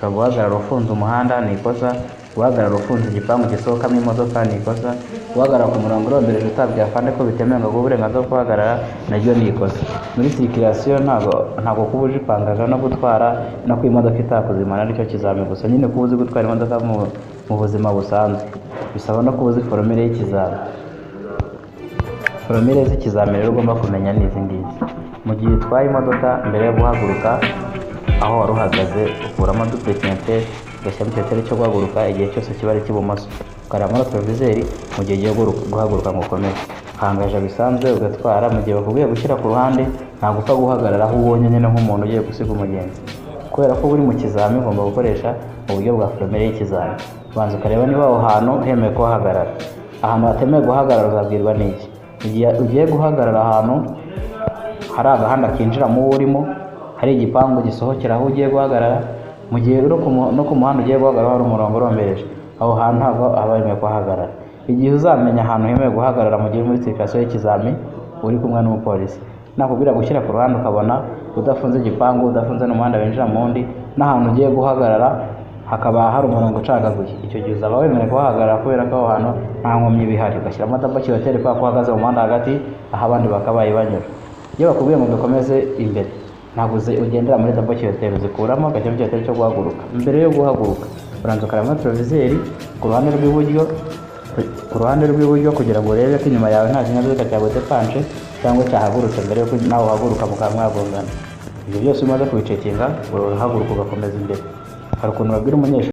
Guhagarara ufunze umuhanda ni ikosa, guhagarara ufunze igipangu gisohokamo imodoka ni ikosa, guhagarara ku murongo urombereje utabwiye afande ko bitemewe ngo aguhe uburenganzira bwo guhagarara naryo ni ikosa. Muri circulation ntabwo kuba uje ipangaga no gutwara no ku imodoka itakuzimana aricyo kizami gusa, nyine kuba uzi gutwara imodoka mu buzima busanzwe bisaba no kuba uzi foromire y'ikizami. Foromire z'ikizami rero ugomba kumenya ni izi ngizi. Mu gihe utwaye imodoka mbere yo guhaguruka aho wari uhagaze ukuramo dupetinete ugashyiramo icyoteri cyo guhaguruka igihe cyose kiba ari icy'ibumoso, ukareba muri retroviseri mu gihe ugiye guhaguruka ngo ukomeze, ukangaje bisanzwe ugatwara. Mu gihe bakubwiye gushyira ku ruhande ntabwo upfa guhagarara aho ubonye nyine nk'umuntu ugiye gusiga umugenzi, kubera ko uri mu kizami ugomba gukoresha uburyo bwa foromire y'ikizami. Ubanza ukareba niba aho hantu hemewe kuhagarara. Ahantu hatemewe guhagarara uzabwirwa n'iki? Igihe ugiye guhagarara ahantu hari agahanda kinjira mu wo urimo, hari igipangu gisohokera aho ugiye guhagarara, mu gihe no ku muhanda ugiye guhagarara hari umurongo urombereje, aho hantu ntabwo aba hemewe kuhagarara. Igihe uzamenya ahantu hemewe guhagarara mu gihe muri circulation y'ikizami uri kumwe n'umupolisi, nakubwira gushyira ku ruhande ukabona udafunze igipangu, udafunze n'umuhanda winjira mu wundi, n'ahantu ugiye guhagarara hakaba hari umurongo ucagaguye, icyo gihe uzaba wemerewe kuhagarara kubera ko aho hantu nta nkomyi bihari. Ugashyiramo double kilometero kubera ko uhagaze mu muhanda hagati aho abandi bakabaye banyura. Iyo bakubwiye ngo dukomeze imbere ntabwo ugendera muri double kilometero, zikuramo ugashyiramo ikilometero cyo guhaguruka. Mbere yo guhaguruka uranza ukareba muri retroviseri ku ruhande rw'iburyo kugira ngo urebe ko inyuma yawe nta kinyabiziga cyabuze panche cyangwa cyahagurutse mbere yuko nawe uhaguruka mukaba mwagongana. Ibyo byose umaze kubicekinga urahaguruka ugakomeza imbere. Hari ukuntu babwira umunyeshuri